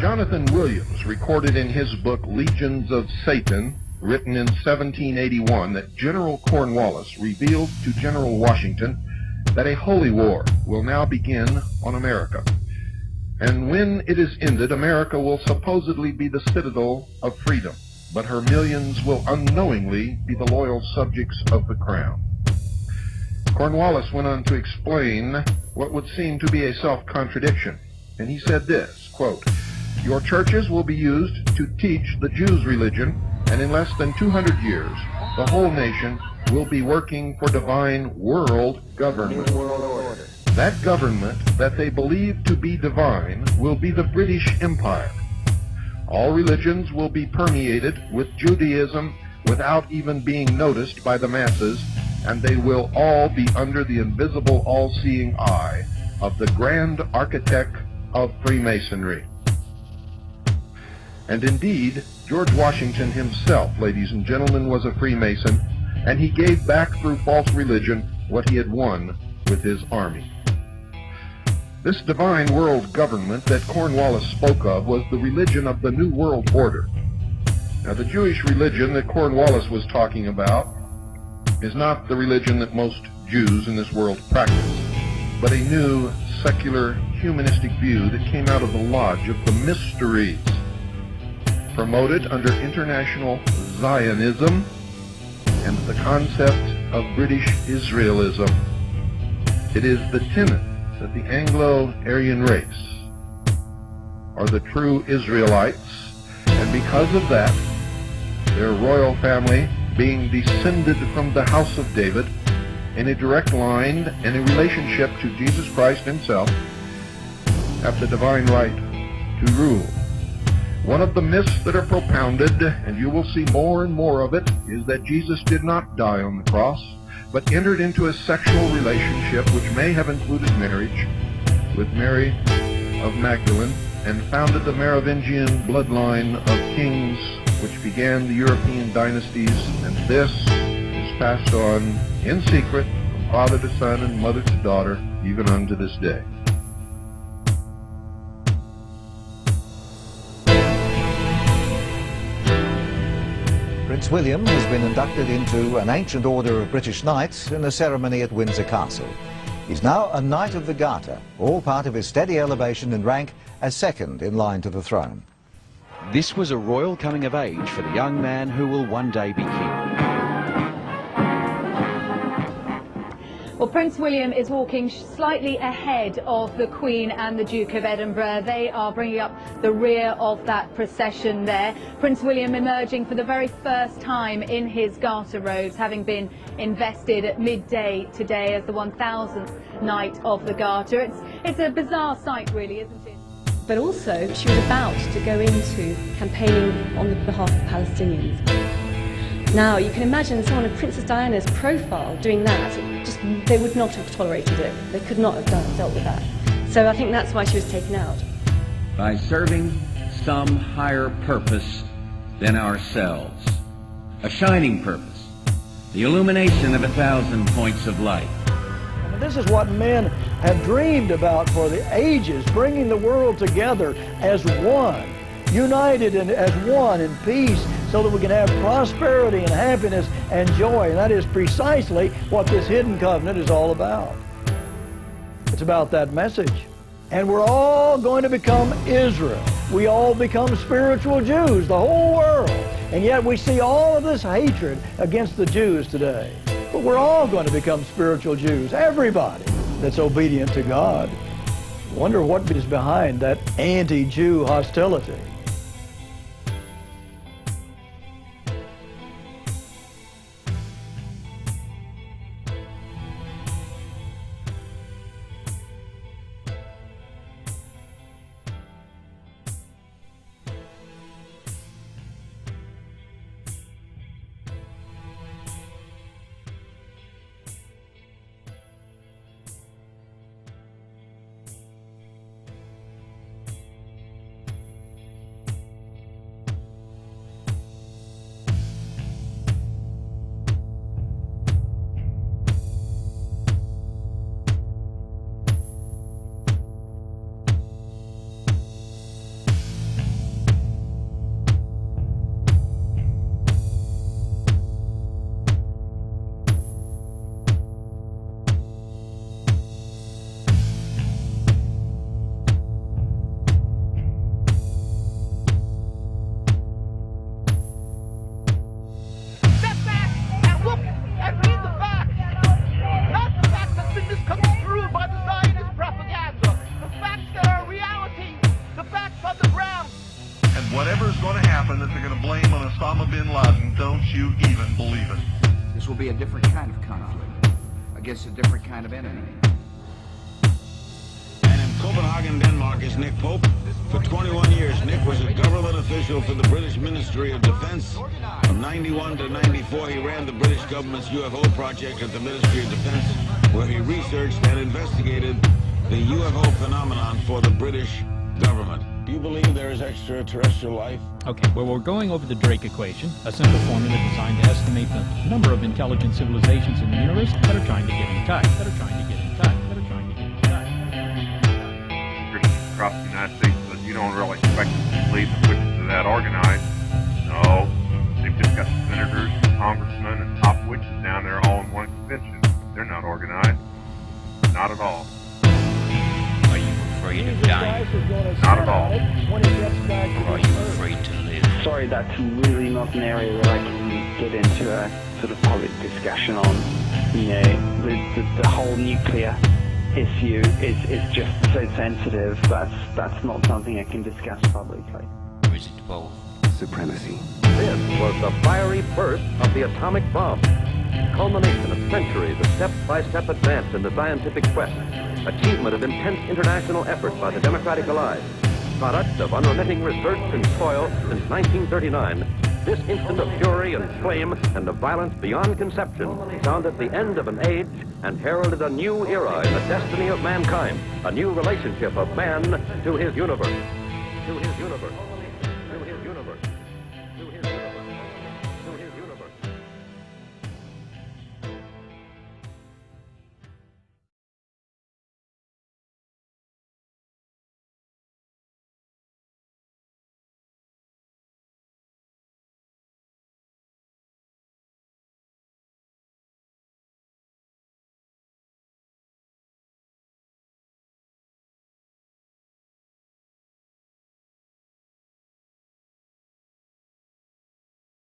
Jonathan Williams recorded in his book Legions of Satan, written in 1781, that General Cornwallis revealed to General Washington that a holy war will now begin on America. And when it is ended, America will supposedly be the citadel of freedom, but her millions will unknowingly be the loyal subjects of the crown. Cornwallis went on to explain what would seem to be a self-contradiction, and he said this, quote, "Your churches will be used to teach the Jews' religion, and in less than 200 years, the whole nation will be working for divine world government. That government that they believe to be divine will be the British Empire. All religions will be permeated with Judaism without even being noticed by the masses, and they will all be under the invisible all-seeing eye of the grand architect of Freemasonry." And indeed, George Washington himself, ladies and gentlemen, was a Freemason, and he gave back through false religion what he had won with his army. This divine world government that Cornwallis spoke of was the religion of the New World Order. Now, the Jewish religion that Cornwallis was talking about is not the religion that most Jews in this world practice, but a new, secular, humanistic view that came out of the Lodge of the Mysteries, promoted under international Zionism and the concept of British Israelism. It is the tenet that the Anglo-Aryan race are the true Israelites, and because of that, their royal family, being descended from the house of David in a direct line and a relationship to Jesus Christ himself, have the divine right to rule. One of the myths that are propounded, and you will see more and more of it, is that Jesus did not die on the cross, but entered into a sexual relationship which may have included marriage with Mary of Magdalene, and founded the Merovingian bloodline of kings which began the European dynasties, and this is passed on in secret from father to son and mother to daughter, even unto this day. Prince William has been inducted into an ancient order of British Knights in a ceremony at Windsor Castle. He's now a Knight of the Garter, all part of his steady elevation in rank as second in line to the throne. This was a royal coming of age for the young man who will one day be king. Well, Prince William is walking slightly ahead of the Queen and the Duke of Edinburgh. They are bringing up the rear of that procession there. Prince William emerging for the very first time in his garter robes, having been invested at midday today as the 1000th Knight of the Garter. It's a bizarre sight, really, isn't it? But also, she was about to go into campaigning on behalf of Palestinians. Now, you can imagine someone of Princess Diana's profile doing that. They would not have tolerated it. They could not have dealt with that. So I think that's why she was taken out. By serving some higher purpose than ourselves. A shining purpose. The illumination of 1,000 points of light. This is what men have dreamed about for the ages, bringing the world together as one, united and as one in peace, so that we can have prosperity and happiness and joy. And that is precisely what this hidden covenant is all about. It's about that message. And we're all going to become Israel. We all become spiritual Jews, the whole world. And yet we see all of this hatred against the Jews today. But we're all going to become spiritual Jews, everybody that's obedient to God. Wonder what is behind that anti-Jew hostility. different kind of conflict, against a different kind of enemy. And in Copenhagen, Denmark is Nick Pope. For 21 years, Nick was a government official for the British Ministry of Defence. From 91 to 94, he ran the British government's UFO project at the Ministry of Defence, where he researched and investigated the UFO phenomenon for the British government. Do you believe there is extraterrestrial life? Okay, well, we're going over the Drake equation, a simple formula designed to estimate the number of intelligent civilizations in the universe that are trying to get in touch, that are trying to get in touch, that are trying to get in touch. Christians across the United States, but you don't really expect them to believe the witches are that organized. No, they've just got senators, congressmen, and top witches down there all in one convention. They're not organized. Not at all. Are you afraid of dying? Not at all. Or are you afraid to live? Sorry, that's really not an area that I can get into a sort of public discussion on. You know, the whole nuclear issue is just so sensitive. That's not something I can discuss publicly. Or is it both? Supremacy. This was the fiery burst of the atomic bomb. Culmination of centuries of step-by-step advance in the scientific quest. Achievement of intense international effort by the Democratic Allies. Product of unremitting research and toil since 1939. This instant of fury and flame and of violence beyond conception sounded the end of an age and heralded a new era in the destiny of mankind. A new relationship of man to his universe.